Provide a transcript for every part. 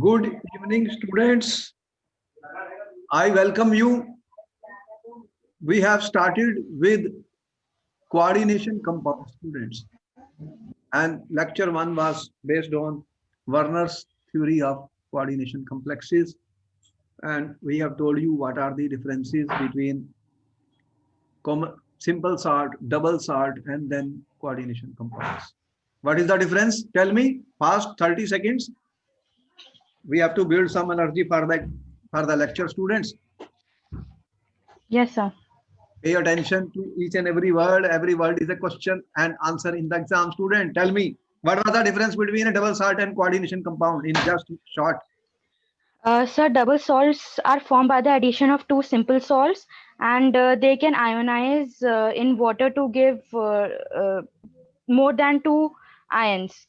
Good evening, students. I welcome you. We have started with coordination compound students, and lecture one was based on Werner's theory of coordination complexes. And we have told you what are the differences between simple salt, double salt, and then coordination compounds. What is the difference? Tell me, fast 30 seconds. We have to build some energy for the lecture students. Yes, sir. Pay attention to each and every word. Every word is a question and answer in the exam. Student, tell me, what was the difference between a double salt and coordination compound in just short? Sir, double salts are formed by the addition of two simple salts, and they can ionize in water to give more than two ions,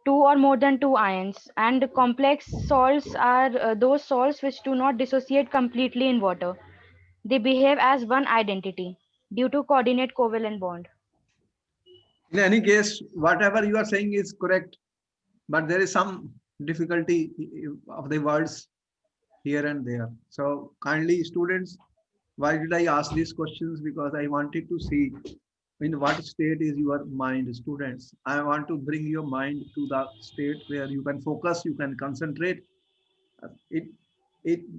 two or more than two ions. And complex salts are those salts which do not dissociate completely in water. They behave as one identity due to coordinate covalent bond. In any case, whatever you are saying is correct, but there is some difficulty of the words here and there. So kindly students, why did I ask these questions? Because I wanted to see in what state is your mind, students. I want to bring your mind to the state where you can focus, you can concentrate. It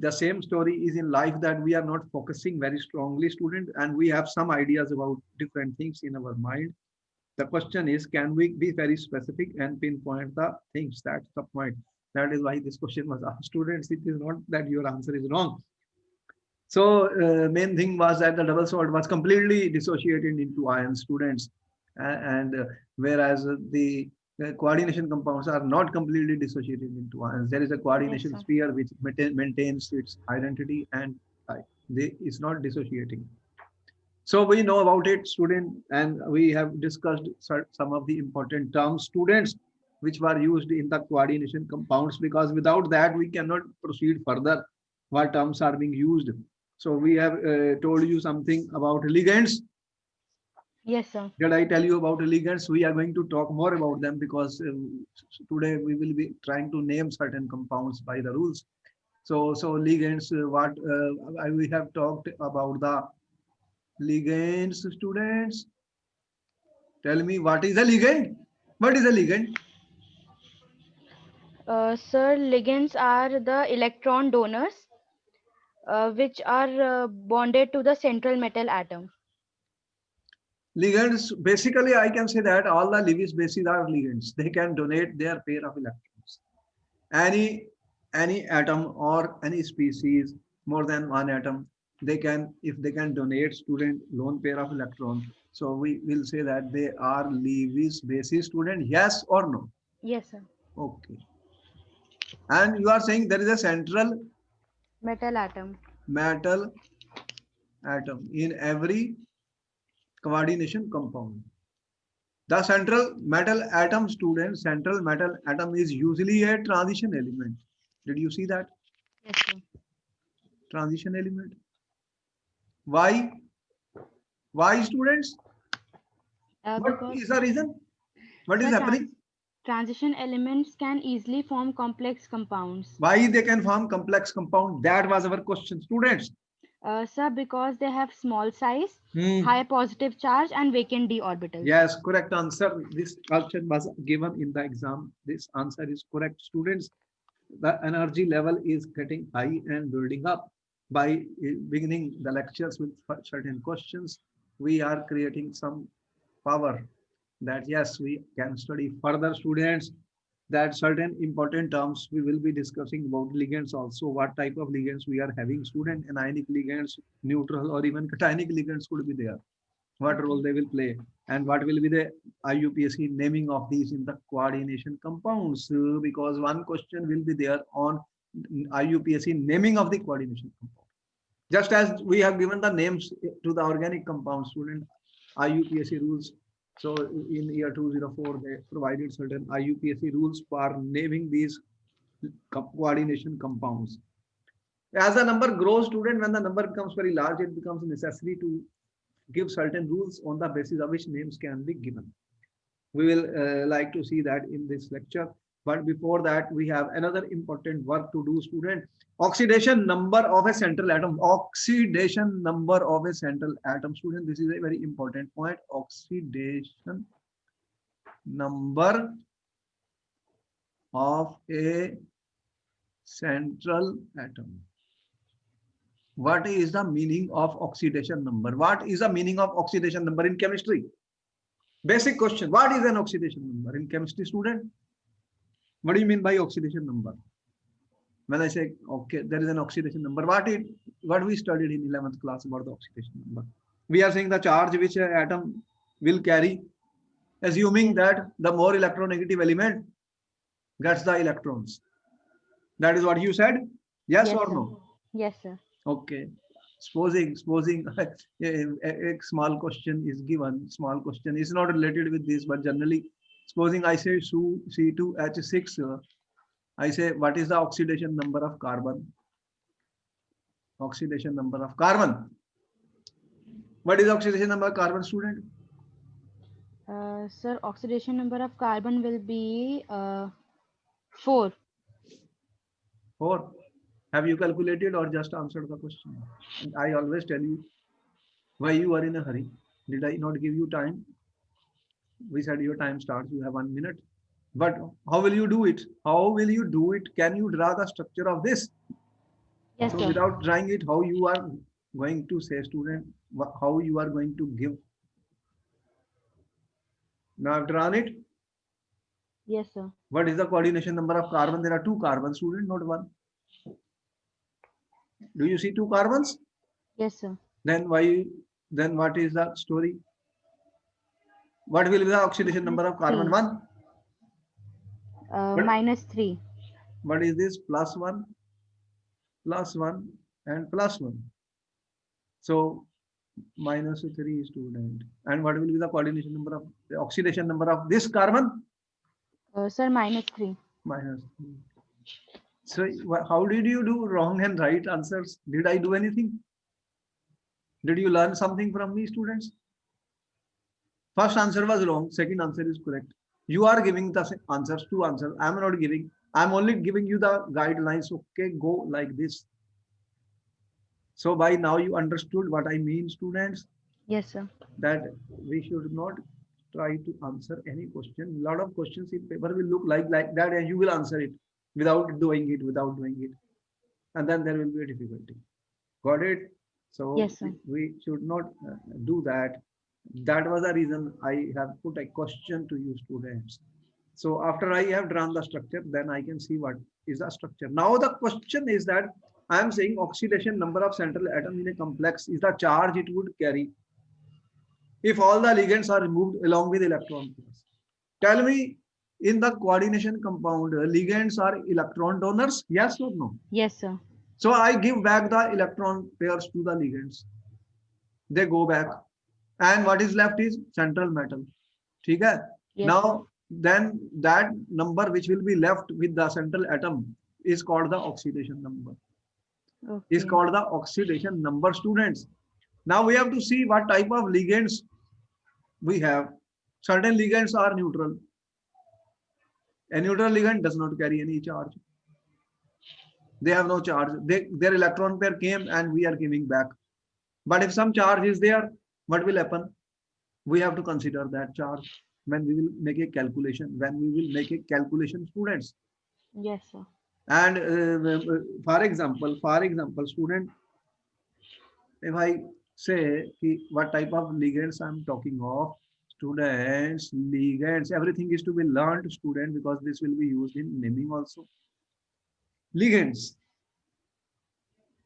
the same story is in life that we are not focusing very strongly, student, and we have some ideas about different things in our mind. The question is, can we be very specific and pinpoint the things? That's the point. That is why this question was asked. Students, it is not that your answer is wrong. So main thing was that the double salt was completely dissociated into ion, students, and whereas the coordination compounds are not completely dissociated into ions. There is a Yes, coordination sir. sphere which maintains its identity, and they is not dissociating. So we know about it, student, and we have discussed some of the important terms, students, which were used in the coordination compounds, because without that we cannot proceed further. What terms are being used? So we have told you something about ligands. Yes, sir. Did I tell you about ligands? We are going to talk more about them because today we will be trying to name certain compounds by the rules. So ligands, we have talked about the ligands, students. Tell me, what is a ligand? What is a ligand? Sir, ligands are the electron donors which are bonded to the central metal atom. Ligands, basically, I can say that all the Lewis bases are ligands. They can donate their pair of electrons. Any any atom or any species, more than one atom, they can, if they can donate student lone pair of electrons. So we will say that they are Lewis bases, student. Yes or no? Yes, sir. Okay. And you are saying there is a central Metal atom. metal atom in every coordination compound. The central metal atom, student, central metal atom is usually a transition element. Did you see that? Yes, sir. Transition element. Why? Why, students? What Because is the reason? What is sir, happening? transition elements can easily form complex compounds. Why they can form complex compound? That was our question, students. Sir, because they have small size, Hmm. high positive charge, and vacant d orbitals. Yes, correct answer. This question was given in the exam. This answer is correct, students. The energy level is getting high and building up. By beginning the lectures with certain questions, we are creating some power that yes, we can study further, students. That certain important terms we will be discussing about ligands also. What type of ligands we are having, student? Anionic ligands, neutral, or even cationic ligands could be there. What role Okay. they will play, and what will be the IUPAC naming of these in the coordination compounds, because one question will be there on IUPAC naming of the coordination compound. Just as we have given the names to the organic compounds, student, IUPAC rules. So in year 204, they provided certain IUPAC rules for naming these coordination compounds. As the number grows, student, when the number becomes very large, it becomes necessary to give certain rules on the basis of which names can be given. We will like to see that in this lecture. But before that, we have another important work to do, student. Oxidation number of a central atom. Oxidation number of a central atom. Student, this is a very important point. Oxidation number of a central atom. What is the meaning of oxidation number? What is the meaning of oxidation number in chemistry? Basic question. What is an oxidation number in chemistry, student? What do you mean by oxidation number? When I say, okay, there is an oxidation number, what we studied in 11th class about the oxidation number? We are saying the charge which an atom will carry, assuming that the more electronegative element gets the electrons. That is what you said? Yes or sir. no? Yes, sir. Okay. Supposing a small question is given, small question is not related with this, but generally, supposing I say C2H6, I say, what is the oxidation number of carbon? Oxidation number of carbon. What is the oxidation number of carbon, student? Sir, oxidation number of carbon will be 4. 4. Have you calculated or just answered the question? And I always tell you why you are in a hurry. Did I not give you time? We said your time starts, you have 1 minute. But how will you do it? How will you do it? Can you draw the structure of this? Yes, So sir. without drawing it, how you are going to say, student, how you are going to give? Now I've drawn it. Yes, sir. What is the coordination number of carbon? There are 2 carbons, student, not 1. Do you see 2 carbons? Yes, sir. Then what is the story? What will be the oxidation number of carbon? 3. 1. -3. What is this? +1, +1, and +1. So -3, student. And what will be the coordination number of the oxidation number of this carbon? Sir, -3. -3. So how did you do wrong and right answers? Did I do anything? Did you learn something from me, students? First answer was wrong. Second answer is correct. You are giving the answers, 2 answers. I am not giving. I am only giving you the guidelines. Okay, go like this. So by now you understood what I mean, students, Yes, sir. that we should not try to answer any question. A lot of questions in paper will look like that, and you will answer it without doing it. And then there will be a difficulty. Got it? So Yes, sir. we should not do that. That was the reason I have put a question to you, students. So after I have drawn the structure, then I can see what is the structure. Now the question is that I am saying oxidation number of central atom in a complex is the charge it would carry if all the ligands are removed along with electron pairs. Tell me, in the coordination compound, ligands are electron donors? Yes or no? Yes, sir. So I give back the electron pairs to the ligands. They go back. And what is left is central metal. Okay? Yes, Now, then that number which will be left with the central atom is called the oxidation number. Okay. Is called the oxidation number, students. Now we have to see what type of ligands we have. Certain ligands are neutral. A neutral ligand does not carry any charge. They have no charge. Their electron pair came and we are giving back. But if some charge is there, what will happen? We have to consider that charge when we will make a calculation. Students. Yes, sir. And for example, student, if I say what type of ligands I'm talking of, students, ligands, everything is to be learned, student, because this will be used in naming also. Ligands.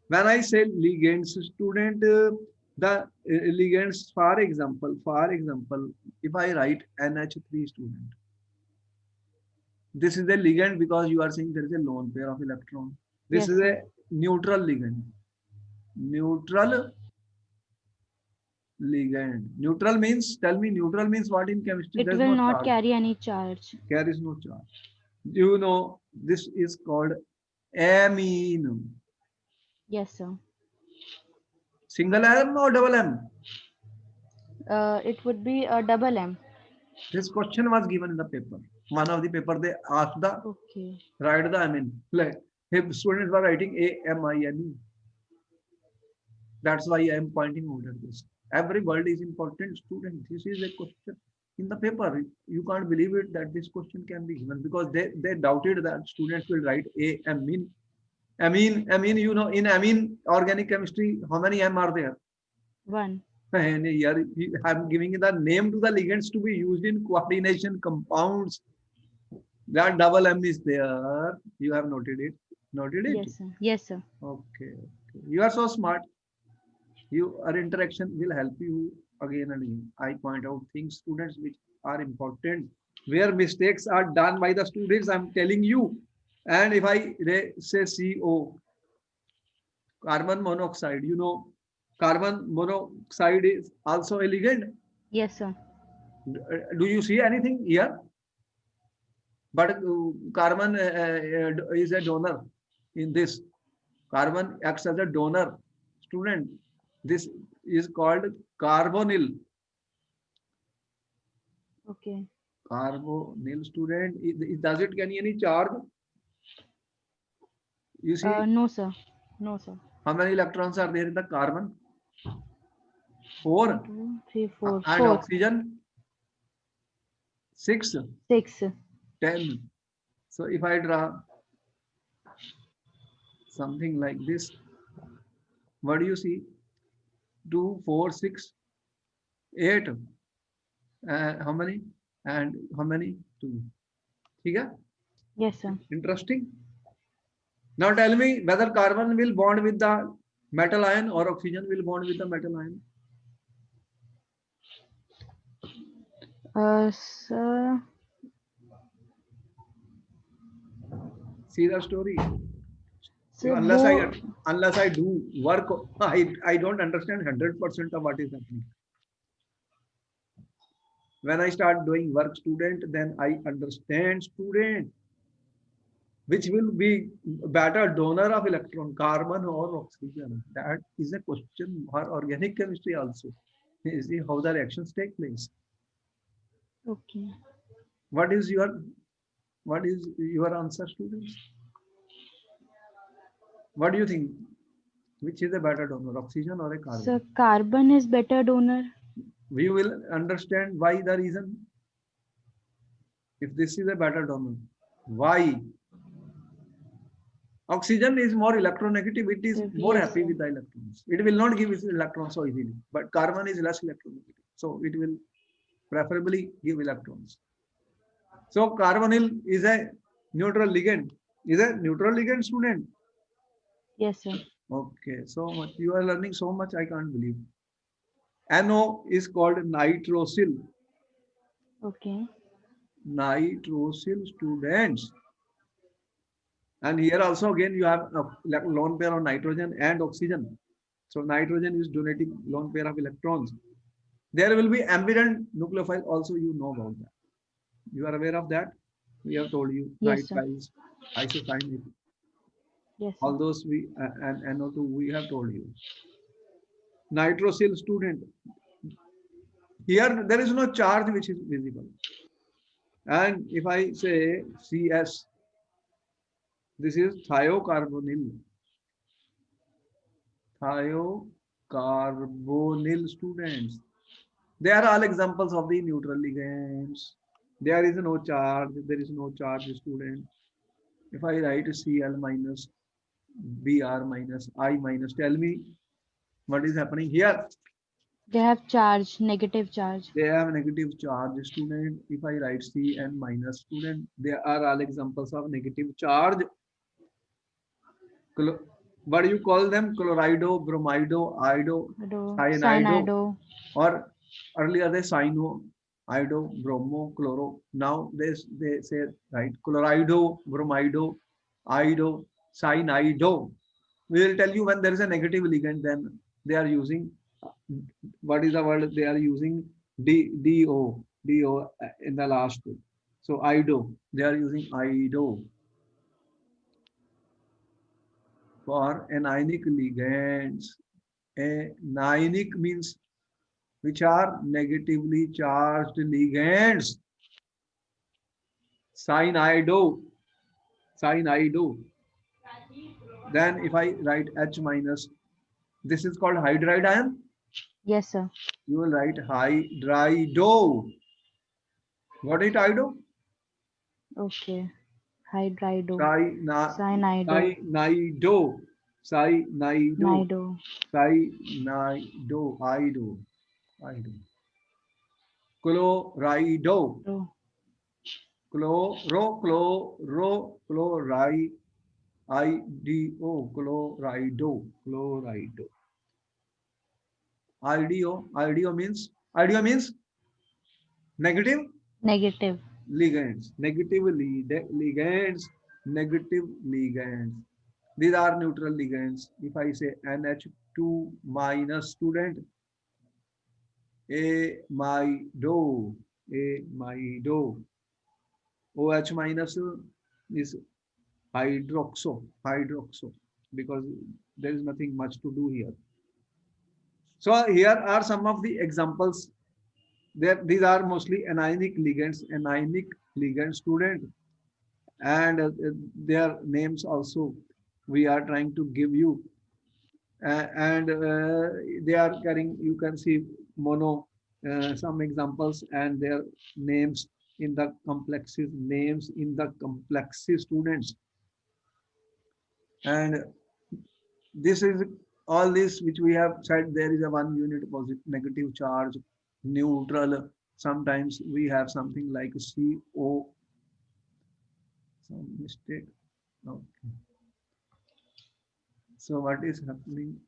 When I say ligands, student, the ligands, for example, if I write NH3, student, this is a ligand because you are saying there is a lone pair of electron. This Yes, is sir. a neutral ligand. Neutral ligand. Neutral means, tell me, neutral means what in chemistry? It There's will no not charge. carry any charge. Carries no charge. You know, this is called amine. Yes, sir. Single M or double M? It would be a double M. This question was given in the paper. one of the paper they asked the Okay. write the amine. Like if students were writing AMINE, that's why I am pointing out at this. Every word is important, student. This is a question in the paper. You can't believe it that this question can be given because they doubted that students will write amine. Amine, you know, in amine organic chemistry, how many M are there? 1. And here I'm giving the name to the ligands to be used in coordination compounds. That double M is there. You have noted it. Noted it? Yes, sir. Yes, sir. Okay. You are so smart. Your interaction will help you again and again. I point out things, students, which are important. Where mistakes are done by the students, I'm telling you. And if I say CO, carbon monoxide, you know, carbon monoxide is also a ligand. Yes, sir. Do you see anything here? But carbon is a donor in this. Carbon acts as a donor. Student, this is called carbonyl. Okay. Carbonyl, student. Does it carry any charge? You see No, sir. No, sir. how many electrons are there in the carbon? 1, 4. 2, 3, 4. And 4. oxygen? 6, 6. 10. So if I draw something like this, what do you see? 2, 4, 6, 8. How many? And how many? 2. Okay? Yes, sir. Interesting. Now tell me whether carbon will bond with the metal ion or oxygen will bond with the metal ion. Sir. See the story. So Unless I do work, I don't understand 100% of what is happening. When I start doing work, student, then I understand, student, which will be better donor of electron, carbon or oxygen. That is a question for organic chemistry also. You see how the reactions take place. Okay. What is your answer, students? What do you think? Which is a better donor, oxygen or a carbon? So carbon is better donor. We will understand why the reason. If this is a better donor, why? Oxygen is more electronegative. It is more Yes, happy sir. with the electrons. It will not give its electrons so easily. But carbon is less electronegative. So it will preferably give electrons. So carbonyl is a neutral ligand. Is a neutral ligand, student? Yes, sir. Okay, so much. You are learning so much, I can't believe. NO is called nitrosyl. Okay. Nitrosyl, students. And here also again you have a lone pair of nitrogen and oxygen. So nitrogen is donating lone pair of electrons. There will be ambident nucleophile also, you know about that. You are aware of that? We have told you, right, Yes, sir. guys? Isocyanate. Yes, sir. All those we and NO2 we have told you. Nitrosyl, student. Here there is no charge which is visible. And if I say CS, this is thiocarbonyl. Thiocarbonyl, students. They are all examples of the neutral ligands. There is no charge. There is no charge, student. If I write Cl minus, Br minus, I minus, tell me what is happening here. They have charge, negative charge. They have negative charge, student. If I write Cn minus, student, they are all examples of negative charge. What do you call them? Chlorido, bromido, ido, cyanido, or earlier they cyano, ido, bromo, chloro. Now they say right chlorido, bromido, ido, cyanido. We will tell you when there is a negative ligand, then they are using what is the word they are using? Do in the last. So ido, they are using ido for anionic ligands. Anionic means which are negatively charged ligands. cyanido, cyanido. Then if I write H minus, this is called hydride ion. Yes, sir. You will write hydrido. What is hydro? Okay. Hydrido. Cyanido. Cyanido. Cyanido. Cyanido. Nido. Cyanido. Ido. Ido. Chlorido. Oh. Chloride. IDO. Chlorido. Chlorido. IDO means negative Negative. ligands. Ligands. Negative ligands. These are neutral ligands. If I say NH2 minus, student, amido, amido. OH minus is hydroxo, because there is nothing much to do here. So here are some of the examples. These are mostly anionic ligands, student, and their names also we are trying to give you. And they are carrying, you can see mono, some examples and their names in the complexes, students. And this is all this which we have said. There is a 1 unit positive, negative charge, neutral. Sometimes we have something like CO. Some mistake. Okay. So what is happening?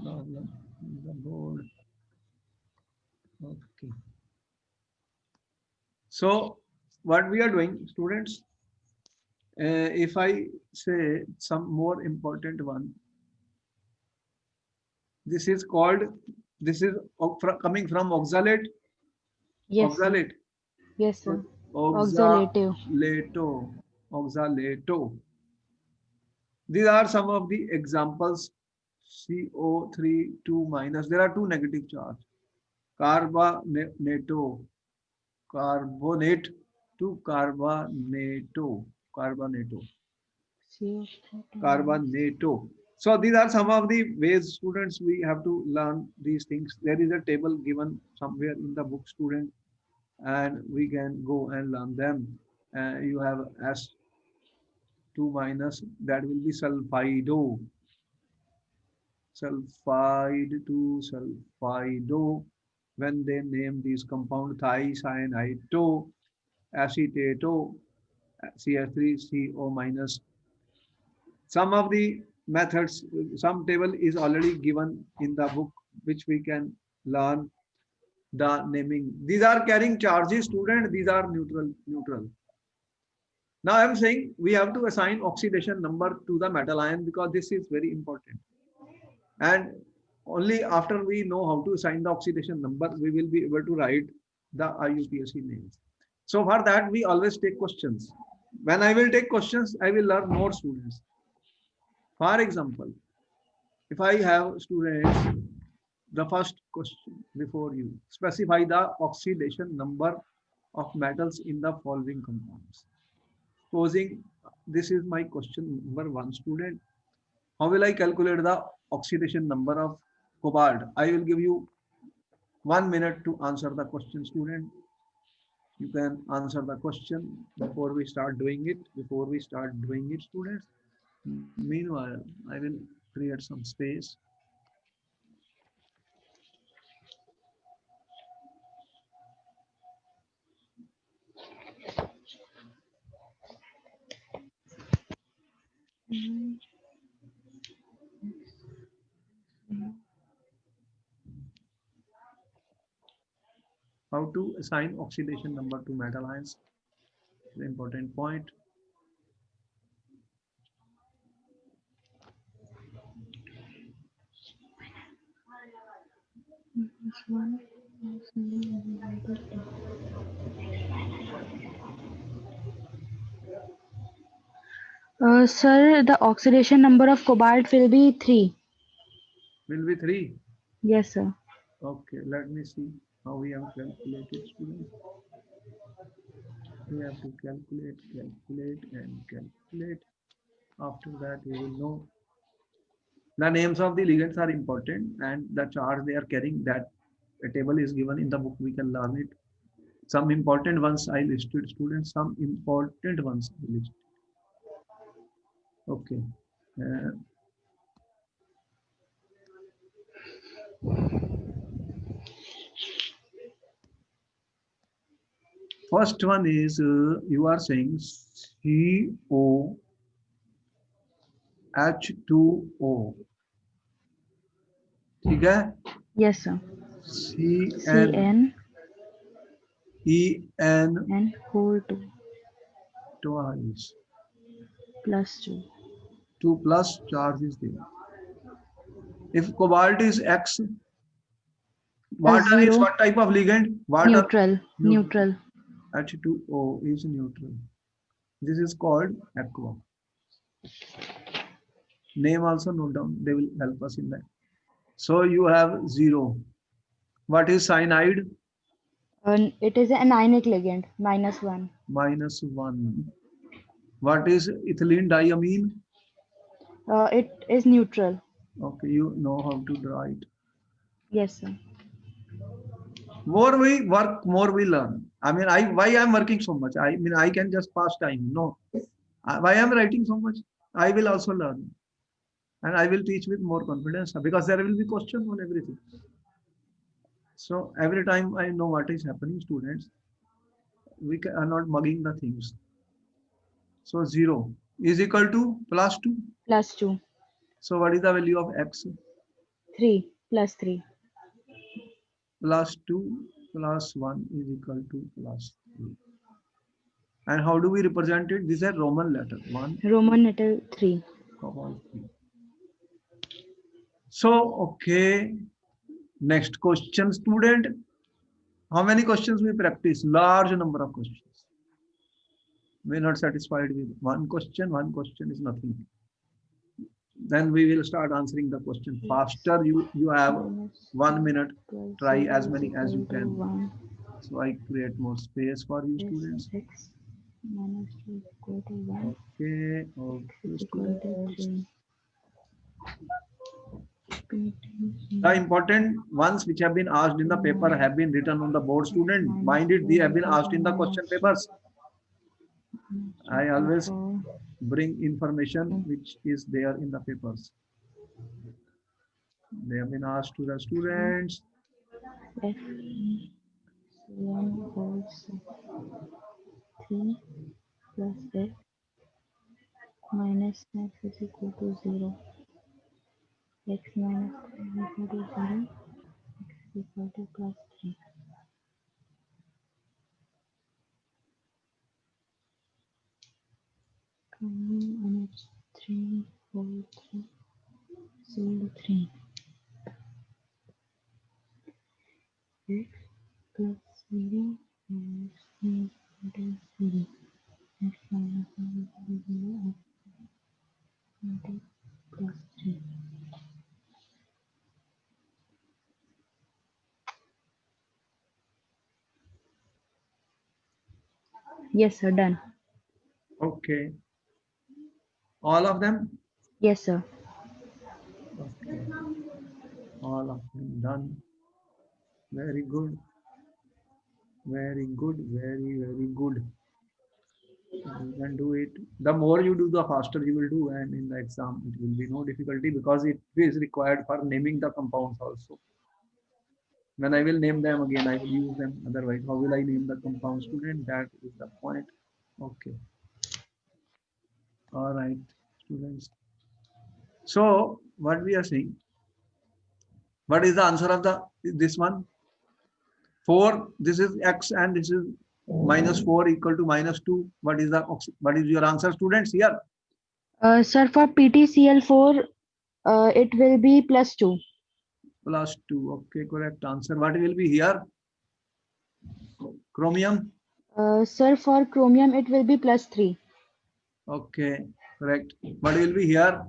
Problem in the board. Okay. So what we are doing, students, if I say some more important one, this is called, this is coming from oxalate. Yes, sir. Oxalate. Yes, sir. Oxalative. Oxalato. These are some of the examples. CO3 2 minus. There are two negative charge. Carbonato. Carbonate to carbonato. Carbonato. Carbonato. So these are some of the ways, students, we have to learn these things. There is a table given somewhere in the book, student, and we can go and learn them. You have S2 minus, that will be sulfido. Sulfide to sulfido. When they name these compound, thiocyanito, acetato, CH3CO minus. Some of the methods, some table is already given in the book, which we can learn the naming. These are carrying charges, student. These are neutral. Now I'm saying we have to assign oxidation number to the metal ion, because this is very important. And only after we know how to assign the oxidation number, we will be able to write the IUPAC names. So for that, we always take questions. When I will take questions, I will learn more, students. For example, if I have students, the first question before you, specify the oxidation number of metals in the following compounds. Supposing this is my question number 1, student. How will I calculate the oxidation number of cobalt? I will give you 1 minute to answer the question, student. You can answer the question before we start doing it. Students. Meanwhile, I will create some space. How to assign oxidation number to metal ions? The important point. Sir, the oxidation number of cobalt will be 3. Will be 3. Yes, sir. Okay, let me see how we have calculated, students. We have to calculate, calculate, and calculate. After that, we will know the names of the ligands are important and the charge they are carrying. That a table is given in the book. We can learn it. Some important ones I listed, students. Some important ones I listed. Okay. Uh, First one is you are saying COH2O. ठीक है? Yes, sir. CnEn and whole 2 twice. plus 2. 2 plus charge is there. If cobalt is X, water is 0. what type of ligand? Water. Neutral. Neutral. H2O is neutral. This is called aqua. Name also note down. They will help us in that. So you have 0. What is cyanide? It is an anionic ligand, -1. -1. What is ethylene diamine? It is neutral. Okay, you know how to write. Yes, sir. More we work, more we learn. I mean, why I'm working so much? I mean, I can just pass time. No. Why I'm writing so much? I will also learn. And I will teach with more confidence because there will be question on everything. So every time I know what is happening, students, we are not mugging the things. So 0 is equal to +2. +2. So what is the value of X? 3 plus 3. +2 plus 1 is equal to +3. And how do we represent it? These are Roman letter. 1, Roman letter 3. 3. So, okay. Next question, student. How many questions we practice? Large number of questions. We are not satisfied with one question. One question is nothing. Then we will start answering the question faster. You have 1 minute. Try as many as you can. 1. So I create more space for you, students. X minus 2 is equal to 1. Okay. Is equal to 3. The important ones which have been asked in the paper have been written on the board, student. Mind it, they have been asked in the question papers. I always bring information which is there in the papers. They have been asked to the students. F 1 whole 3 plus F minus X is equal to 0. X minus 3 is equal to 0. X is equal to +3. And it's 3 whole 3 0 3. X plus 0 minus 3 is equal to 0. X minus 1 is equal to 0. X plus 3. Yes, sir. Done. Okay. All of them? Yes, sir. Okay. All of them done. Very good. Very good. Very, very good. You can do it. The more you do, the faster you will do. And in the exam, it will be no difficulty because it is required for naming the compounds also. When I will name them again, I will use them. Otherwise, how will I name the compound, student? That is the point. Okay. All right, students. So what we are saying, what is the answer of this one? 4. This is X and this is -4 equal to -2. What is your answer, students, here? Sir, for PTCl4, it will be +2. +2. Okay, correct answer. What will be here? Chromium. Sir, for chromium, it will be +3. Okay, correct. What will be here?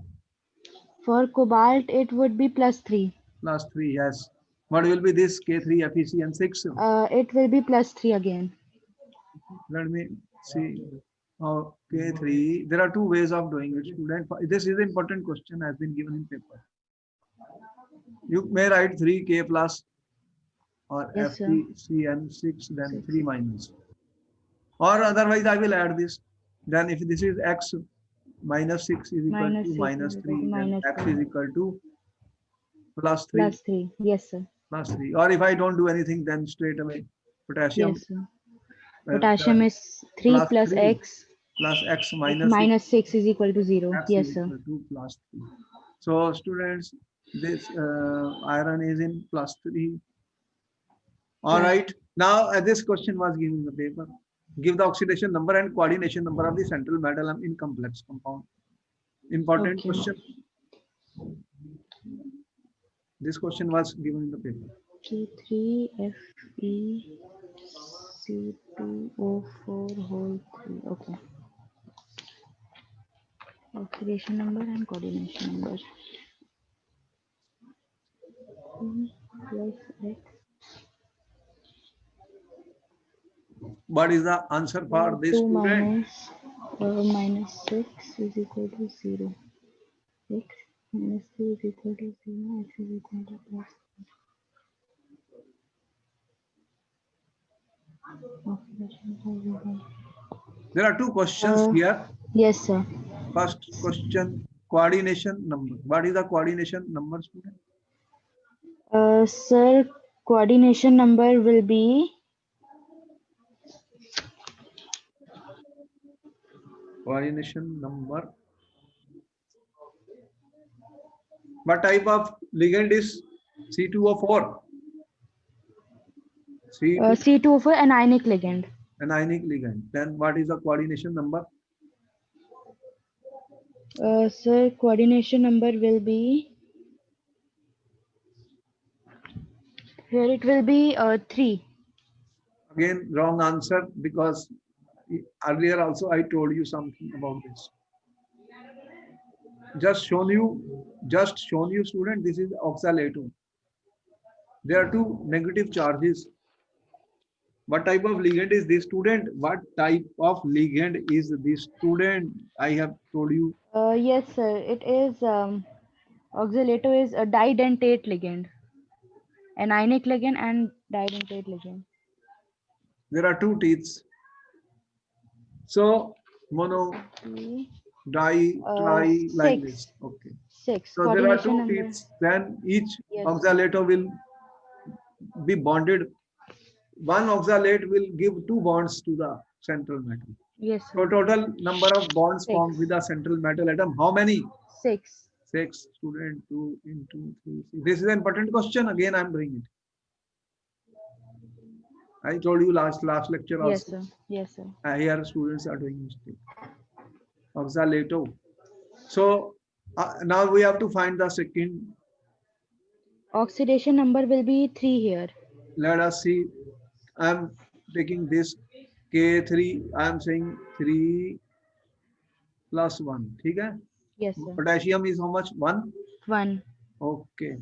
For cobalt, it would be +3. +3, yes. What will be this K3, FeC, and 6? It will be +3 again. Let me see. K3. There are two ways of doing it, student. This is an important question has been given in paper. You may write 3K plus or Yes, sir. FeC and 6, then 3 minus. Or otherwise, I will add this. Then if this is X minus 6 is equal to minus 3, then X is equal to plus 3. +3. Yes, sir. +3. Or if I don't do anything, then straight away potassium. Yes, sir. Potassium is 3 plus 3 X plus X minus 6. -6 is equal to 0. X Yes, is sir. equal to +3. So students, this iron is in +3. All Yes. right. Now this question was given in the paper. Give the oxidation number and coordination number of the central metal in complex compound. Important Okay. question. This question was given in the paper. K3FeC2O4 whole 3. Okay. Oxidation number and coordination number. Plus X What is the answer for this 2 student? -6 is equal to 0. X minus 2 is equal to 0. X is equal to plus. There are two questions here. Yes, sir. First question, coordination number. What is the coordination number, student? Sir, coordination number will be Coordination number. What type of ligand is C2O4? C2O4 anionic ligand. Anionic ligand. Then what is the coordination number? Sir, coordination number will be here. It will be 3. Again, wrong answer because earlier also I told you something about this. Just shown you, student. This is oxalato. There are two negative charges. What type of ligand is this, student? What type of ligand is this, student? I have told you. Yes, sir. It is oxalato is a didentate ligand, anionic ligand and didentate ligand. There are two teeths. So mono, di, tri, like 6. this. Okay. 6. So there are two Coordination number. teeths. Then each Yes. oxalato will be bonded. One oxalate will give 2 bonds to the central metal. Yes, So sir. total number of bonds 6. formed with the central metal atom, how many? 6. 6, student. 2 into 3. This is an important question. Again, I am doing it. I told you last lecture also. Yes, sir. Yes, sir. Here students are doing mistake. Oxalato. So now we have to find the second. Oxidation number will be 3 here. Let us see. I am taking this K3. I am saying 3 plus 1. Okay? Yes, sir. Potassium is how much? 1. 1 Okay.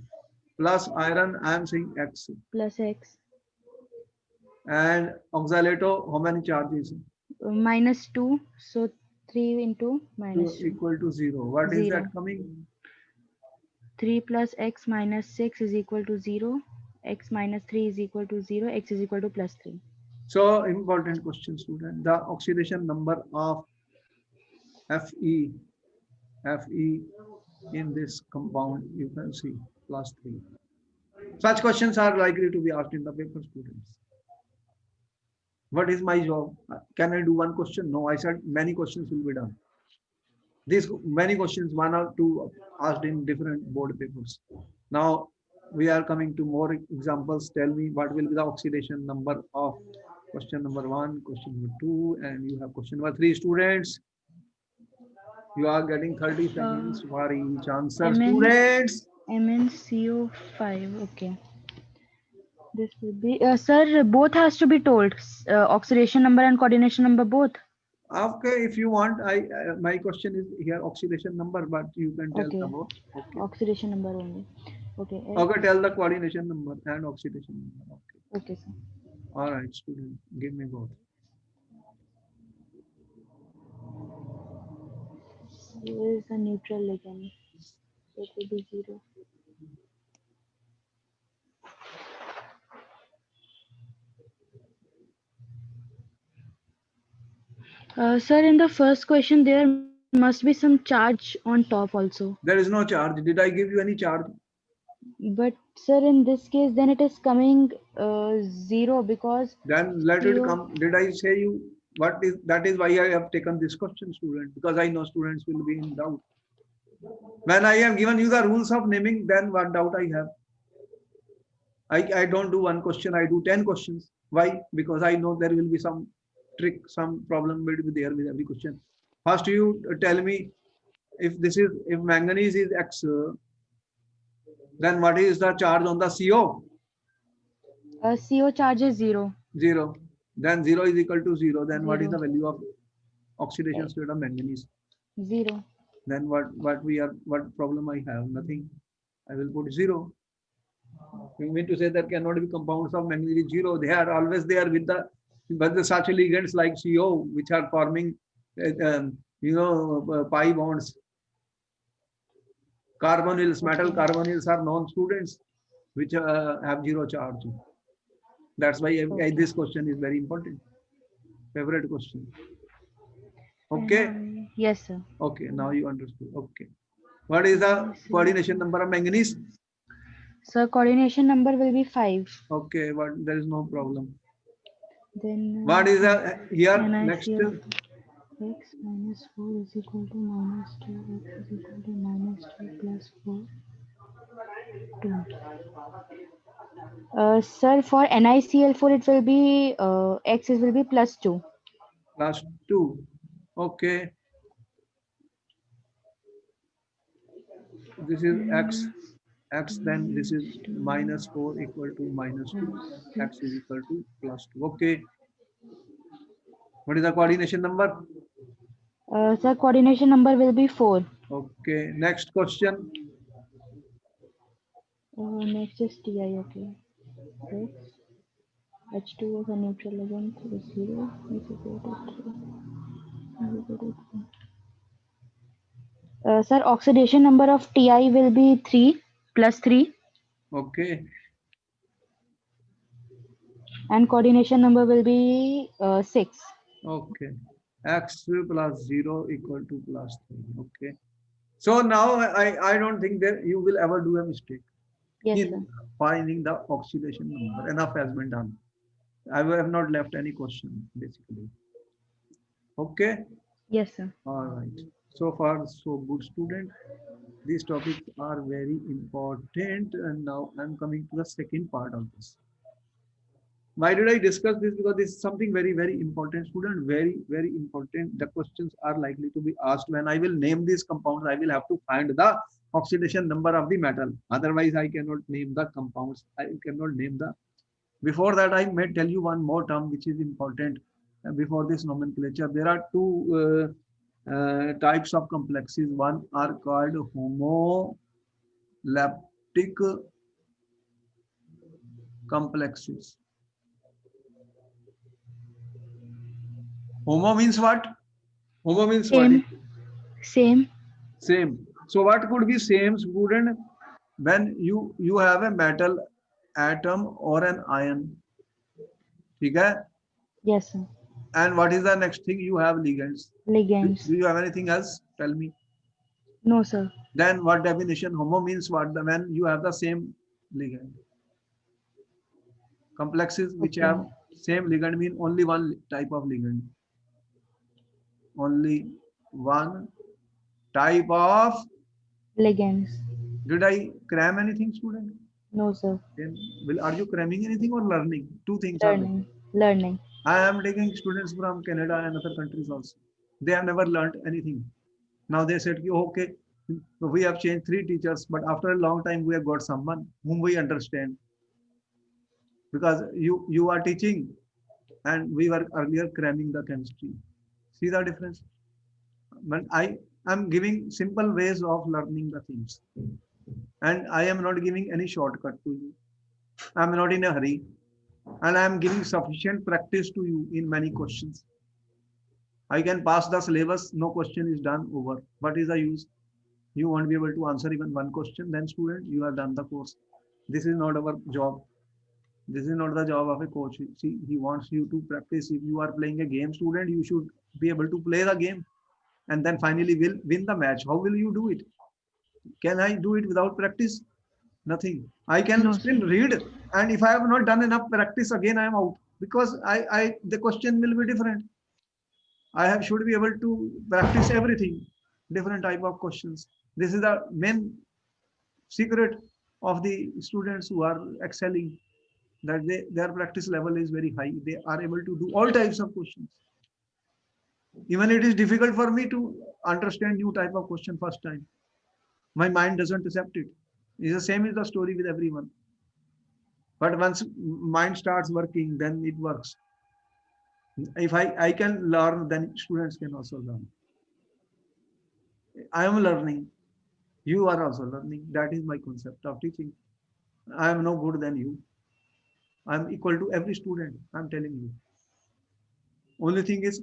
Plus iron, I am saying X. plus X. And oxalato, how many charges? -2. So 3 into -2. Equal to 0. What is 0. that coming? 3 plus X minus 6 is equal to 0. X minus 3 is equal to 0. X is equal to +3. So important question, student. The oxidation number of Fe in this compound, you can see +3. Such questions are likely to be asked in the paper, students. What is my job? Can I do one question? No, I said many questions will be done. These many questions, 1 or 2 asked in different board papers. Now we are coming to more examples. Tell me what will be the oxidation number of question number 1, question number 2, and you have question number 3, students. You are getting 30 seconds for each answer, students. MnCO5. Okay. This will be sir. Both has to be told. Oxidation number and coordination number both. Okay, if you want, my question is here oxidation number, but you can tell Okay. about. Okay. Oxidation number only. Okay. Okay, tell the coordination number and oxidation number. Okay. Okay, sir. All right, student, give me both. Here is a neutral ligand. So it will be 0. Sir, in the first question, there must be some charge on top also. There is no charge. Did I give you any charge? But sir, in this case, then it is coming 0 because Then let it CO. come. Did I say you what is that is why I have taken this question, student, because I know students will be in doubt. When I have given you the rules of naming, then what doubt I have? I don't do one question, I do 10 questions. Why? Because I know there will be some trick, some problem will be there with every question. First, you tell me if manganese is X, then what is the charge on the CO? CO charge is 0. 0. Then 0 is equal to 0. Then what is 0. the value of oxidation state of manganese? 0. Then what problem I have? Nothing. I will put 0. You mean to say there cannot be compounds of manganese 0? They are always there with the such ligands like CO, which are forming pi bonds. Carbonyls, metal carbonyls are known students which have 0 charge. That's why this question is very important. Favorite question. Okay. Yes, sir. Okay. Now you understood. Okay. What is the coordination number of manganese? So coordination number will be 5. Okay. But there is no problem. Then What is the here next? X minus 4 is equal to minus 2. X is equal to minus 2 plus 4. 2. Sir, for NiCl4 it will be X will be plus 2. Plus 2. Okay. This is X. X, then this is minus 4 equal to minus 2. X is equal to plus 2. Okay. What is the coordination number? Sir, coordination number will be 4. Okay. Next question. Next is Ti. Okay. X. H2 is a neutral ligand, so 0 is equal to 3. Sir, oxidation number of Ti will be 3 plus 3. Okay. And coordination number will be 6. Okay. X plus 0 equal to plus 3. Okay. So now I don't think that you will ever do a mistake in finding the oxidation number. Enough has been done. I have not left any question basically. Okay. Yes, sir. All right. So far, so good, student. These topics are very important. And now I'm coming to the second part of this. Why did I discuss this? Because this is something very, very important, student. Very, very important. The questions are likely to be asked when I will name these compounds. I will have to find the oxidation number of the metal. Otherwise, I cannot name the compounds. I cannot name the. Before that, I may tell you one more term which is important. Before this nomenclature, there are two types of complexes. One are called homoleptic complexes. Homo means what? Homo means same. what? Same. Same. So what could be same, student? When you have a metal atom or an ion. Okay? Yes, sir. And what is the next thing? You have ligands. Ligands. Do you have anything else? Tell me. No, sir. Then what definition? Homo means what? When you have the same ligand. Complexes which have same ligand mean only one type of ligand. Only one type of ligands. Did I cram anything, student? No, sir. Then are you cramming anything or learning? Two things Learning. are there. Learning. I am taking students from Canada and other countries also. They have never learned anything. Now they said, okay, we have changed 3 teachers, but after a long time we have got someone whom we understand. Because you are teaching and we were earlier cramming the chemistry. See the difference? But I am giving simple ways of learning the things. And I am not giving any shortcut to you. I am not in a hurry. And I am giving sufficient practice to you in many questions. I can pass the syllabus, no question is done over. What is the use? You won't be able to answer even one question, then student, you have done the course. This is not our job. This is not the job of a coach. See, he wants you to practice. If you are playing a game, student, you should be able to play the game and then finally will win the match. How will you do it? Can I do it without practice? Nothing. I can No, sir. still read, and if I have not done enough practice, again I am out because the question will be different. I have should be able to practice everything, different type of questions. This is the main secret of the students who are excelling, that their practice level is very high. They are able to do all types of questions. Even it is difficult for me to understand new type of question first time. My mind doesn't accept it. It's the same is the story with everyone. But once mind starts working, then it works. If I can learn, then students can also learn. I am learning. You are also learning. That is my concept of teaching. I am no good than you. I am equal to every student. I am telling you. Only thing is,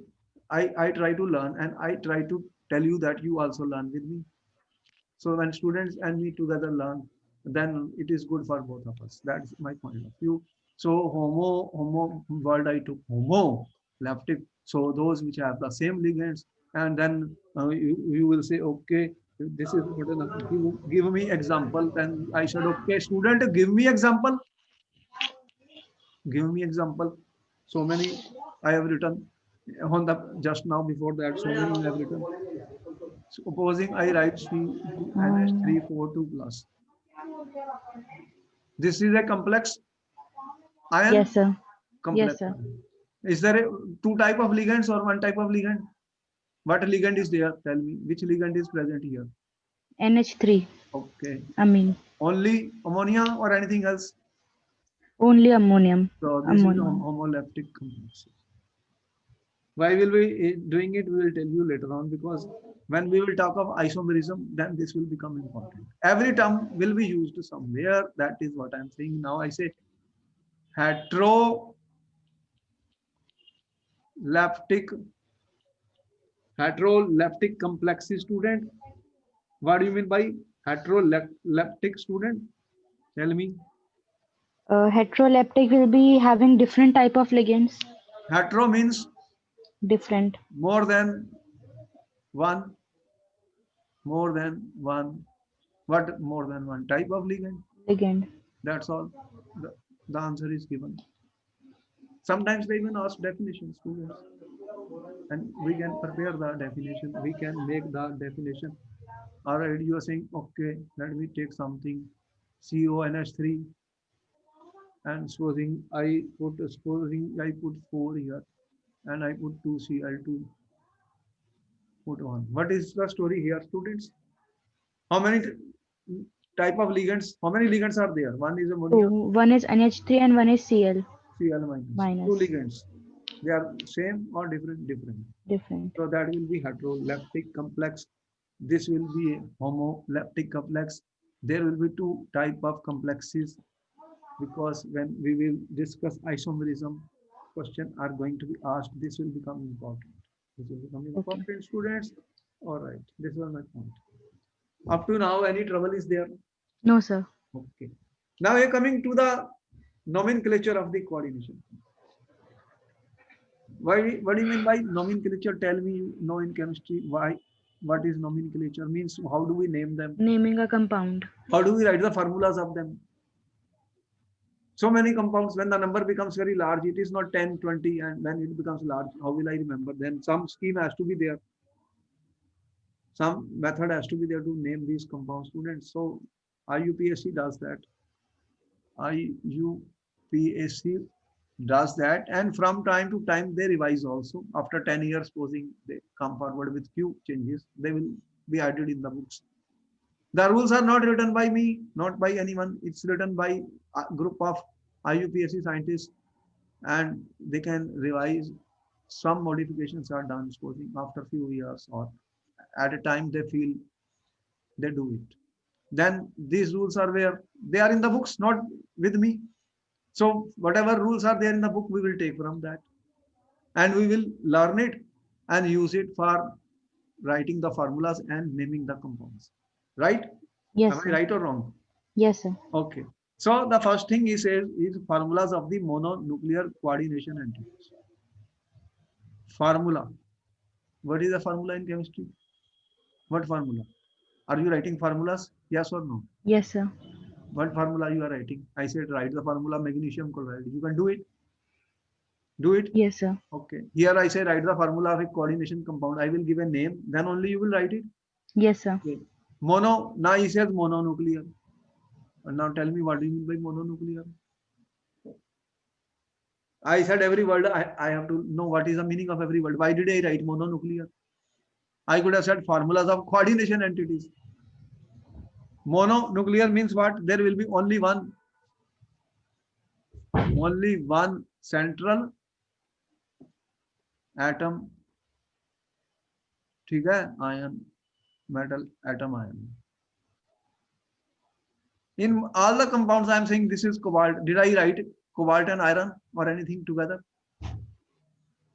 I try to learn and I try to tell you that you also learn with me. So when students and me together learn, then it is good for both of us. That's my point of view. So homo word I took homo leptic. So those which have the same ligands, and then you will say, okay, this is good enough. Give me example. Then I said, okay, student, give me example. Give me example. So many I have written on the just now before that. So many I have written. Supposing I write CNH3 42 plus. This is a complex ion, Yes, sir. Yes, complex sir. ion. Is there a two type of ligands or one type of ligand? What ligand is there? Tell me which ligand is present here. NH3 Okay. amine. Only ammonia or anything else? Only ammonium. So this is Ammonium. homoleptic complex. Why will we doing it? We will tell you later on, because when we will talk of isomerism, then this will become important. Every term will be used somewhere. That is what I'm saying. Now I say heteroleptic heteroleptic complexes, student. What do you mean by heteroleptic, student? Tell me. Heteroleptic will be having different type of ligands. Hetero means Different more than one, more than one. What more than one type of ligand? ligand. That's all. The answer is given. Sometimes they even ask definitions, students, and we can prepare the definition. We can make the definition. All right, you are saying, okay, let me take something, CONH3, and supposing I put 4 here, and I put 2Cl2, put 1. What is the story here, students? How many type of ligands? How many ligands are there? One is ammonia, Two. One is NH3 and one is Cl Cl minus. Two minus. ligands. They are same or different? Different. Different. So that will be heteroleptic complex. This will be a homoleptic complex. There will be two type of complexes, because when we will discuss isomerism, question are going to be asked. This will become important. This will become Okay. important, students. All right, this was my point. Up to now, any trouble is there? No, sir. Okay. Now we are coming to the nomenclature of the coordination. What do you mean by nomenclature? Tell me, you know in chemistry, why, what is nomenclature means? How do we name them? Naming a compound. How do we write the formulas of them? So many compounds, when the number becomes very large, it is not 10, 20, and when it becomes large, how will I remember? Then some scheme has to be there. Some method has to be there to name these compounds, students. So IUPAC does that. IUPAC does that, and from time to time they revise also. After 10 years, supposing they come forward with few changes, they will be added in the books. The rules are not written by me, not by anyone. It's written by a group of IUPAC scientists, and they can revise some modifications are done, supposing after few years or at a time they feel they do it. Then these rules are where they are in the books, not with me. So whatever rules are there in the book, we will take from that and we will learn it and use it for writing the formulas and naming the compounds. Right? Yes, Am I sir. right or wrong? Yes, sir. Okay. So the first thing is formulas of the mononuclear coordination entities. Formula. What is the formula in chemistry? What formula? Are you writing formulas? Yes or no? Yes, sir. What formula you are writing? I said write the formula magnesium chloride. You can do it. Do it. Yes, sir. Okay. Here I say write the formula of a coordination compound. I will give a name. Then only you will write it. Yes, sir. Okay. Mono. Now he says mononuclear. And now tell me what do you mean by mononuclear? I said every word. I have to know what is the meaning of every word. Why did I write mononuclear? I could have said formulas of coordination entities. Mononuclear means what? There will be only one central atom. ठीक है? Ion, metal, atom, ion. In all the compounds, I am saying this is cobalt. Did I write cobalt and iron or anything together?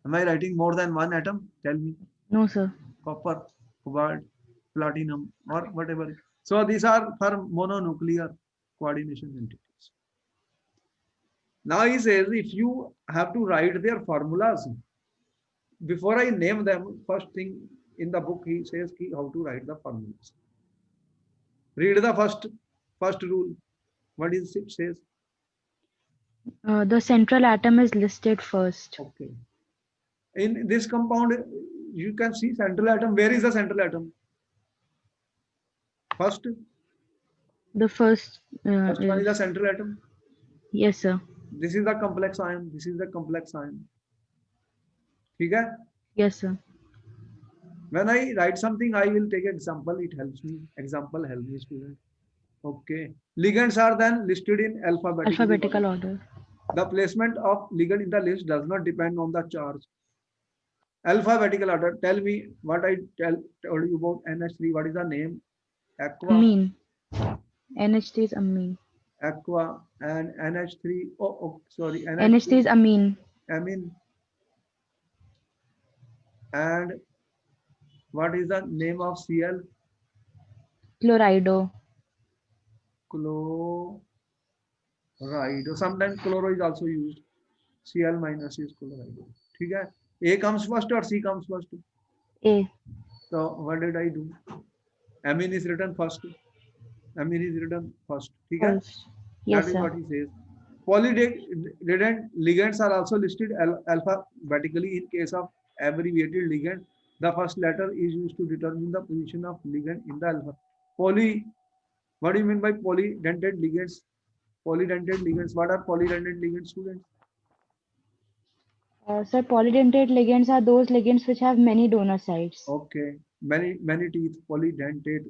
Am I writing more than one atom? Tell me. No, sir. Copper, cobalt, platinum, or whatever. So these are for mononuclear coordination entities. Now he says if you have to write their formulas, before I name them, first thing in the book he says how to write the formulas. Read the first rule. What is it says? The central atom is listed first. Okay. In this compound, you can see central atom. Where is the central atom? First The first one is the is, central atom. yes, sir. This is the complex ion. This is the complex ion. ठीक है? Yes, sir. When I write something, I will take example. It helps me. Example help me, student. Okay. Ligands are then listed in Alphabetical order. The placement of ligand in the list does not depend on the charge. Alphabetical order. Tell me what I told you about NH3. What is the name? Aqua. Amine. NH3 is amine. Aqua and NH3. Oh, sorry. NH3 is amine. Amine. And what is the name of Cl? Chlorido. Chloride. Sometimes chloro is also used. Cl minus is chloride. ठीक है? A comes first or C comes first? A. So what did I do? Amine is written first. Amine is written first. ठीक है? First. Yes, That is sir. what he says. Polydendent ligands are also listed alphabetically. In case of abbreviated ligand, the first letter is used to determine the position of ligand in the alpha. What do you mean by polydentate ligands? Polydentate ligands. What are polydentate ligands, students? Sir, polydentate ligands are those ligands which have many donor sites. Okay. Many teeth. Polydentate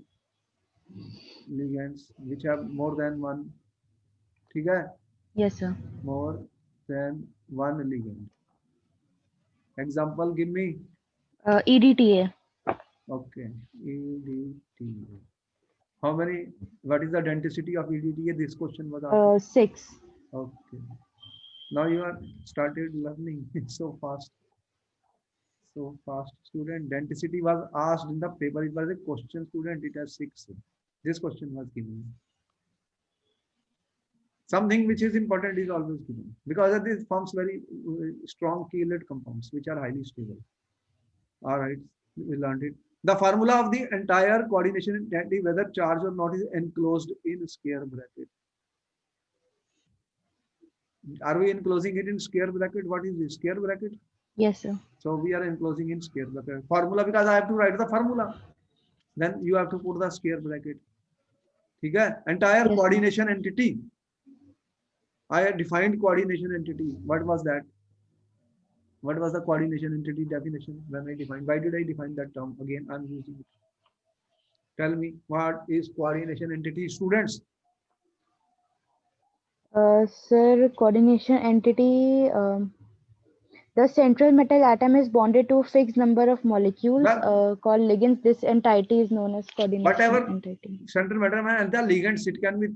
ligands which have more than one. ठीक है? Yes, sir. More than one ligand. Example, give me. EDTA. Okay, EDTA. How many? What is the denticity of EDTA? This question was asked. 6. Okay. Now you are started learning so fast. So fast, student. Denticity was asked in the paper. It was a question, student. It has 6. This question was given. Something which is important is always given because of this forms very strong chelate compounds which are highly stable. All right, we learned it. The formula of the entire coordination entity, whether charged or not, is enclosed in square bracket. Are we enclosing it in square bracket? What is this square bracket? Yes, sir. So we are enclosing in square bracket. Formula because I have to write the formula. Then you have to put the square bracket. Okay? Entire Yes, coordination entity. I had defined coordination entity. What was that? What was the coordination entity definition when I defined? Why did I define that term? Again, I'm using it. Tell me, what is coordination entity, students? Sir, coordination entity The central metal atom is bonded to a fixed number of molecules Well, called ligands. This entity is known as coordination whatever entity. central matter and the ligands, it can be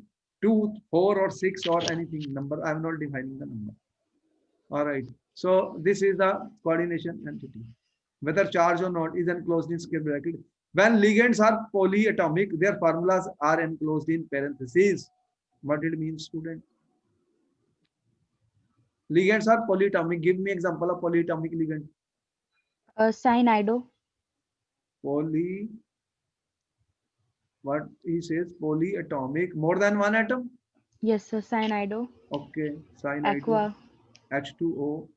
2, 4 or 6 or anything number. I'm not defining the number. All right. So this is the coordination entity. Whether charge or not is enclosed in square bracket. When ligands are polyatomic, their formulas are enclosed in parentheses. What it means, student? Ligands are polyatomic. Give me example of polyatomic ligand. Cyanido. Poly, what he says, polyatomic, more than one atom. Yes, sir. Cyanido. Okay, cyanide, Aqua. H2O,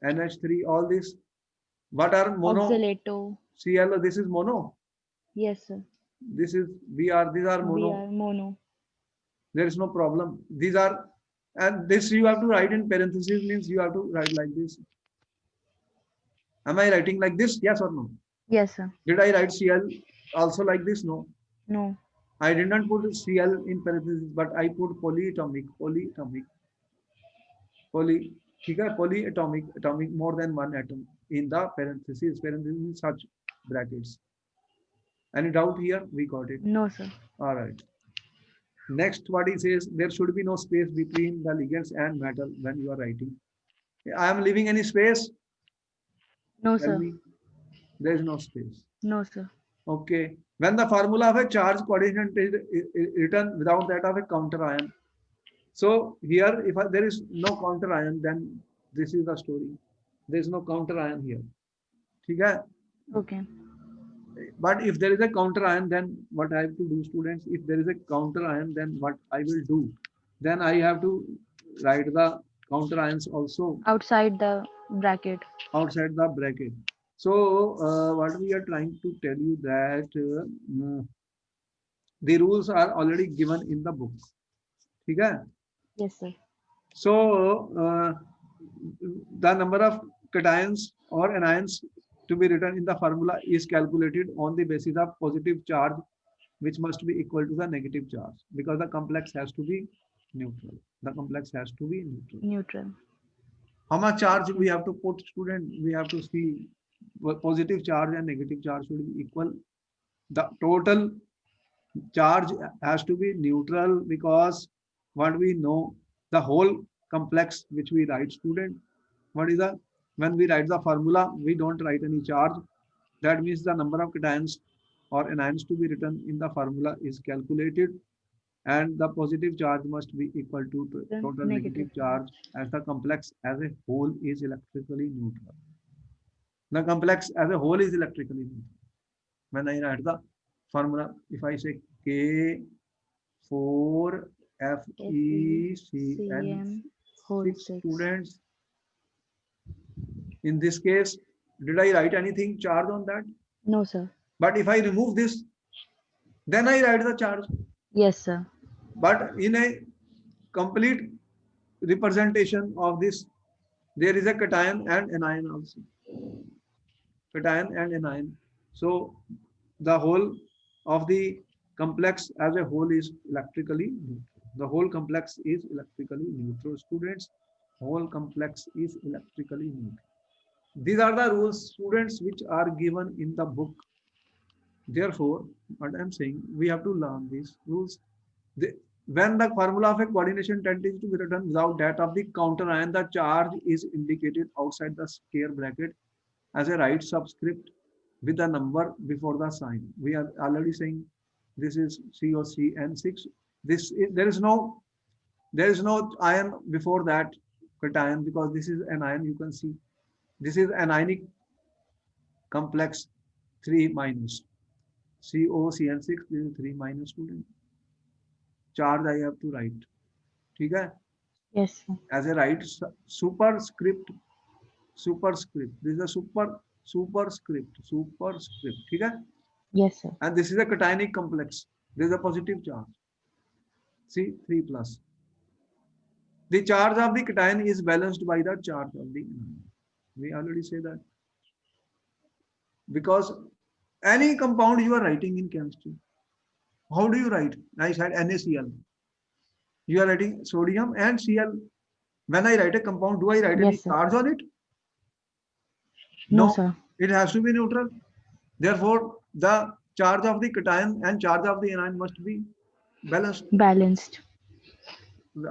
NH3, all this. What are mono? Oxalato. ClO, this is mono. Yes, sir. This is Br, these are mono. Br. Mono. There is no problem. These are, and this you have to write in parentheses, means you have to write like this. Am I writing like this? Yes or no? Yes, sir. Did I write Cl also like this? No. No. I did not put Cl in parentheses, but I put polyatomic, poly, polyatomic, atomic, more than one atom in the parentheses. Parentheses means such brackets. Any doubt here? We got it. No, sir. All right. Next, what he says, there should be no space between the ligands and metal when you are writing. I am leaving any space? No, Tell sir. me. There is no space. No, sir. Okay. When the formula of a charge coordination is written without that of a counter ion. So here, if there is no counter ion, then this is the story. There is no counter ion here. Okay? Okay. But if there is a counter ion, then what I have to do, students? If there is a counter ion, then what I will do? Then I have to write the counter ions also Outside the bracket. outside the bracket. So what we are trying to tell you that the rules are already given in the book. Okay? Yes, sir. So the number of cations or anions to be written in the formula is calculated on the basis of positive charge, which must be equal to the negative charge, because the complex has to be neutral. The complex has to be neutral. Neutral. How much charge we have to put, student? We have to see positive charge and negative charge should be equal. The total charge has to be neutral, because what we know, the whole complex which we write, student, what is the, when we write the formula, we don't write any charge. That means the number of cations or anions to be written in the formula is calculated, and the positive charge must be equal to The total negative charge, as the complex as a whole is electrically neutral. The complex as a whole is electrically neutral. When I write the formula, if I say K4FeCN, whole 6 6. students. In this case, did I write anything charge on that? No, sir. But if I remove this, then I write the charge. Yes, sir. But in a complete representation of this, there is a cation and anion also. Cation and anion. So the whole of the complex as a whole is electrically neutral. The whole complex is electrically neutral, students. Whole complex is electrically neutral. These are the rules, students, which are given in the book. Therefore, what I'm saying, we have to learn these rules. When the formula of a coordination entity is to be written without that of the counter ion, the charge is indicated outside the square bracket as a right subscript with the number before the sign. We are already saying this is COCN6. There is no ion before that cation, because this is an ion. You can see this is anionic complex 3 minus. COCN6, this is 3 minus, student. Charge I have to write. Okay? Yes, sir. As a right superscript. This is a superscript. Okay? Yes, sir. And this is a cationic complex. There is a positive charge. See, 3 plus. The charge of the cation is balanced by the charge of the anion. We already say that. Because any compound you are writing in chemistry, how do you write? I said NaCl. You are writing sodium and Cl. When I write a compound, do I write any Yes, sir. charge on it? No, No, sir. it has to be neutral. Therefore, the charge of the cation and charge of the anion must be balanced. Balanced.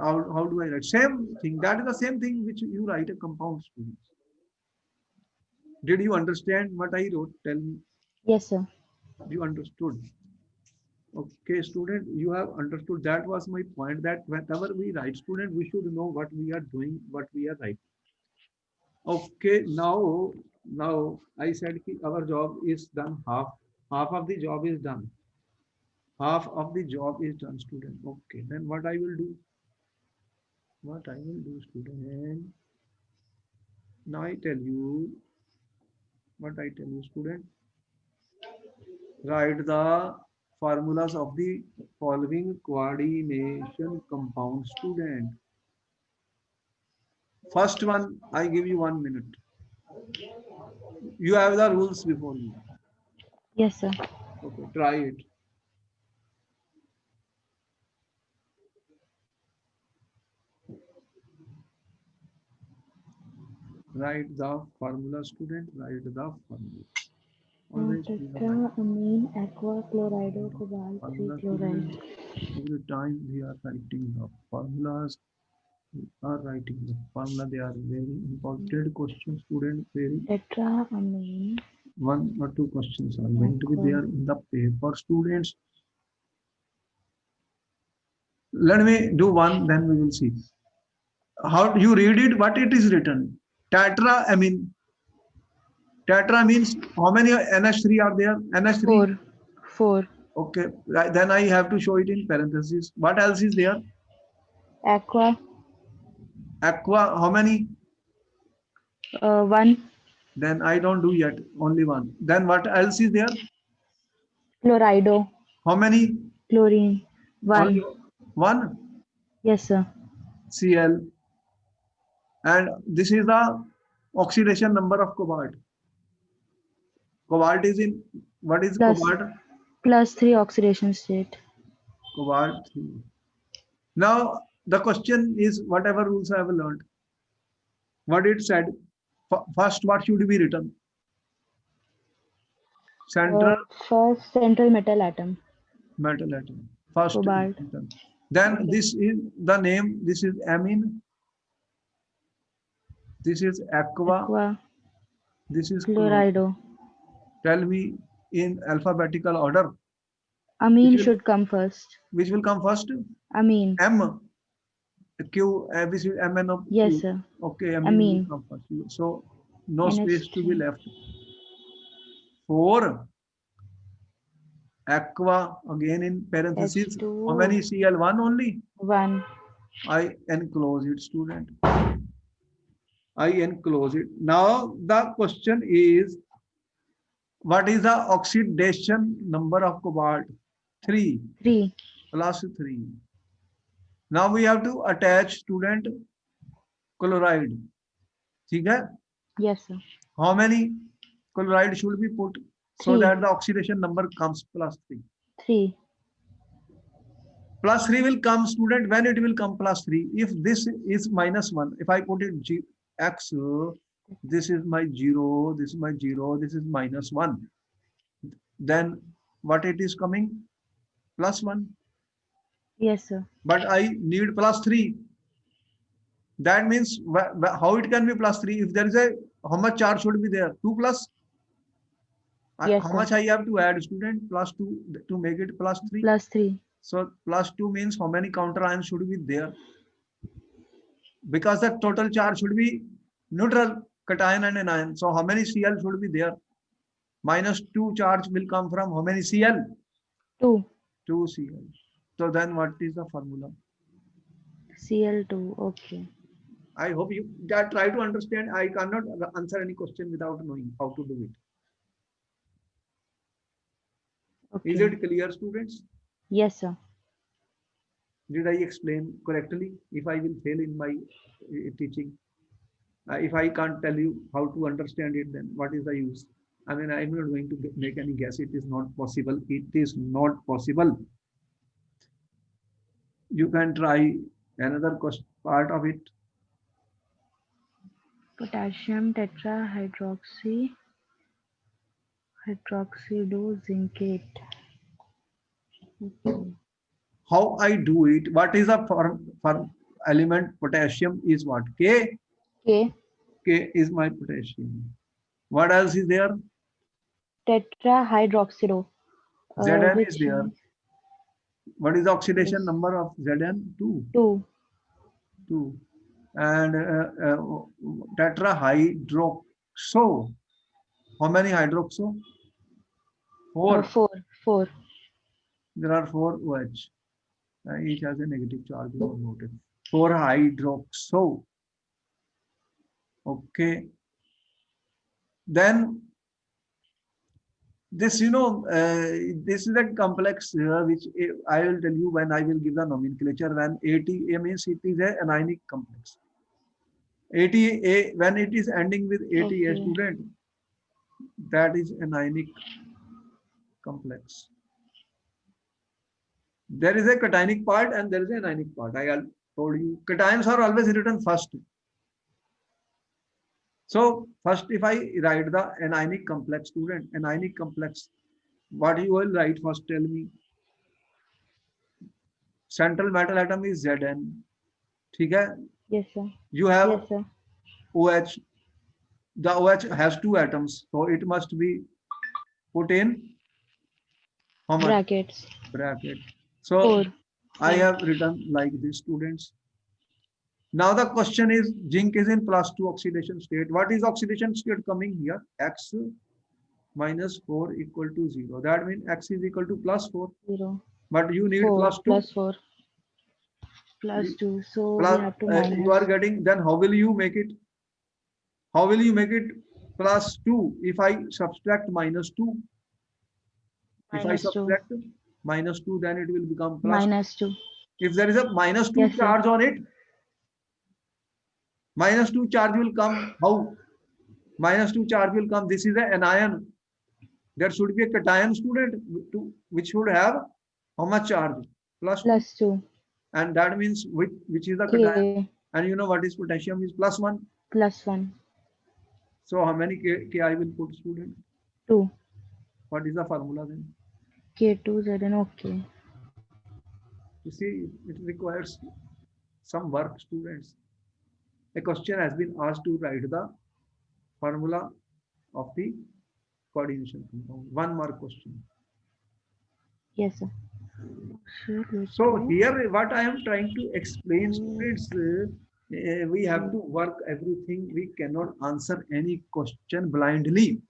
How do I write? Same thing. That is the same thing which you write a compound, students. Did you understand what I wrote? Tell me. Yes, sir. You understood. Okay, student, you have understood. That was my point, that whenever we write, student, we should know what we are doing, what we are writing. Okay, now I said ki our job is done. Half of the job is done. Half of the job is done, student. Okay, then what I will do? What I will do, student? Now I tell you what I tell you, student. Write the formulas of the following coordination compound, student. First one, I give you 1 minute. You have the rules before you. Yes, sir. Okay, try it. Write the formula, student. Write the formula. Always be the right Tetraamine, aqua, chlorido, cobalt, 3 formula, chloride. student. Every time we are writing the formulas, we are writing the formula. They are very important questions, student. Very Tetraamine, one or two questions are going to be aqua. there in the paper, students. Let me do one, then we will see. How you read it? What it is written? Tetraamine. Tetra means how many NH3 are there? NH3. 4. 4. Okay. Then I have to show it in parentheses. What else is there? Aqua, Aqua. How many? 1. Then I don't do yet. Only one. Then what else is there? Chlorido, How many? chlorine, Only 1. one. Yes, sir. Cl. And this is the oxidation number of cobalt. Cobalt is in, what is Plus, cobalt? plus 3 oxidation state. Cobalt 3. Now the question is, whatever rules I have learned, what it said, first what should be written? Central First central metal atom, metal atom. First is cobalt. written. Then Okay. this is the name, this is amine, this is aqua, Aqua, this is chlorido. Tell me in alphabetical order. Amine will- should come first. Which will come first? Amine. M, Q, which is M, N, O, Q. Yes, sir. Okay, amine Amine. will come first. So no space to be NH3. left. 4, aqua, again in parentheses. H2. How many? Cl1 only? 1. I enclose it, student. I enclose it. Now the question is, what is the oxidation number of cobalt? 3 3. plus 3. Now we have to attach, student, chloride. ठीक है? Yes, sir. How many chloride should be put so 3. that the oxidation number comes plus 3? 3. Plus 3 will come, student, when it will come plus 3. If this is minus 1, if I put it x, this is my 0, this is my 0, this is minus 1. Then what it is coming? Plus 1. Yes, sir. But I need plus 3. That means how it can be plus 3? If there is a, how much charge should be there? 2 plus? Yes, how sir. much I have to add, student? Plus 2 to make it plus 3? Plus 3. So plus 2 means how many counter ions should be there? Because the total charge should be neutral, cation and anion. So how many Cl should be there? Minus 2 charge will come from how many Cl? 2. 2 Cl. So then what is the formula? Cl2. Okay. I hope you try to understand. I cannot answer any question without knowing how to do it. Okay. Is it clear, students? Yes, sir. Did I explain correctly? If I will fail in my teaching, if I can't tell you how to understand it, then what is the use? I mean, I'm not going to make any guess. It is not possible. It is not possible. You can try another part of it. Potassium tetrahydroxy hydroxydozincate. Okay. How I do it? What is the form element? Potassium is what? K. K. K is my potassium. What else is there? Tetrahydroxido, Zn is which there. is What is the oxidation yes, number of Zn? 2. 2. 2. And tetrahydroxo. How many hydroxo? 4. 4. 4. There are 4 OH. Each has a negative charge or noted. 4 hydroxo. Okay. Then this, this is a complex which I will tell you when I will give the nomenclature. When ATA means it is a anionic complex. ATA, when it is ending with ATA Okay. student, that is anionic complex. There is a cationic part and there is an anionic part. I told you cations are always written first. So first, if I write the anionic complex student, anionic complex, what you will write first? Tell me. Central metal atom is Zn. ठीक है? Yes, sir. You have Yes, sir. OH. The OH has 2 atoms, so it must be put in how much? Brackets. Bracket. So 4. I have written like this, students. Now the question is, zinc is in +2 oxidation state. What is oxidation state coming here? X minus 4 equal to 0. That means X is equal to +4. 0. But you need 4 +2. plus 4 plus 2. So we Plus, have to you are minus. getting, then how will you make it? How will you make it +2 if I subtract -2? If I Minus 2. subtract -2, then it will become +2. Minus 2. If there is a -2 Yes, sir. charge on it, -2 charge will come. How? -2 charge will come. This is an anion. There should be a cation student which should have how much charge? +2. Plus 2. And that means which is the K. cation. And you know what is potassium is +1. Plus 1. So how many Ki I will put, student? 2. What is the formula then? K2Zn. Okay. You see, it requires some work, students. A question has been asked to write the formula of the coordination compound. 1 mark question. Yes, sir. So here what I am trying to explain, students, we have to work everything. We cannot answer any question blindly.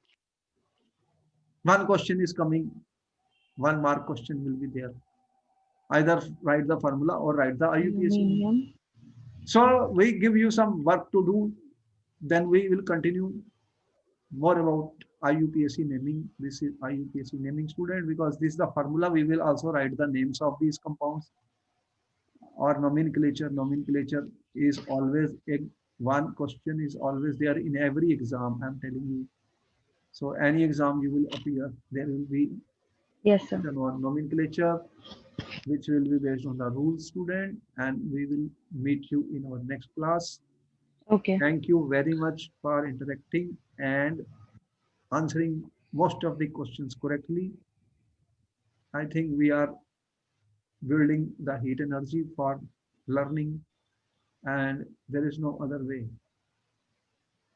One question is coming, 1 mark question will be there. Either write the formula or write the IUPAC. Aluminium. So we give you some work to do. Then we will continue more about IUPAC naming. This is IUPAC naming, student, because this is the formula. We will also write the names of these compounds or nomenclature. Nomenclature is always one question is always there in every exam. I'm telling you. So any exam you will appear, there will be Yes, sir. nomenclature, which will be based on the rules, student, and we will meet you in our next class. Okay. Thank you very much for interacting and answering most of the questions correctly. I think we are building the heat energy for learning, and there is no other way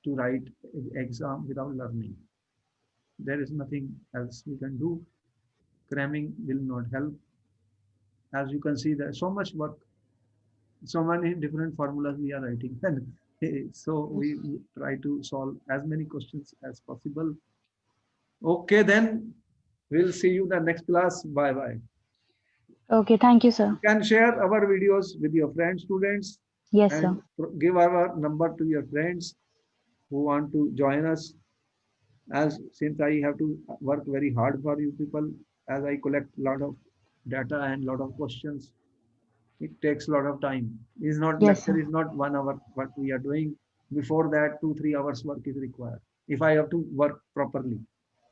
to write exam without learning. There is nothing else we can do. Cramming will not help. As you can see, there's so much work, so many different formulas we are writing. And so we try to solve as many questions as possible. Okay, then we'll see you in the next class. Bye bye. Okay. Thank you, sir. You can share our videos with your friends, students, Yes, sir. and give our number to your friends who want to join us. As since I have to work very hard for you people, as I collect a lot of data and lot of questions, it takes a lot of time. Is not Yes, lecture sir. is not 1 hour what we are doing. Before that, 2-3 hours work is required. If I have to work properly,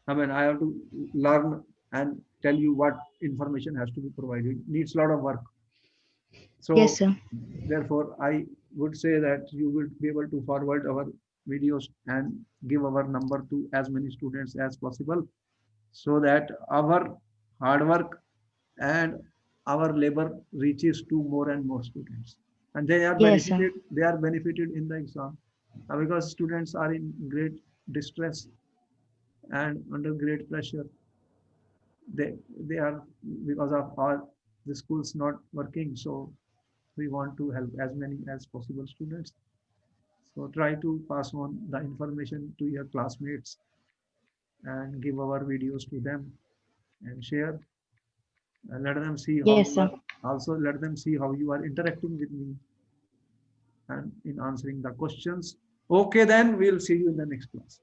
I mean, I have to learn and tell you what information has to be provided. It needs a lot of work. So Yes, sir. therefore, I would say that you will be able to forward our videos and give our number to as many students as possible, so that our hard work and our labor reaches to more and more students, and Yes, sir. they are benefited in the exam, because students are in great distress and under great pressure. They are, because of our the schools not working, so we want to help as many as possible students. So try to pass on the information to your classmates and give our videos to them and share, and let them see how Yes, you sir. are, also let them see how you are interacting with me and in answering the questions. Okay, then we'll see you in the next class.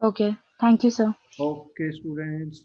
Okay. Thank you, sir. Okay, students.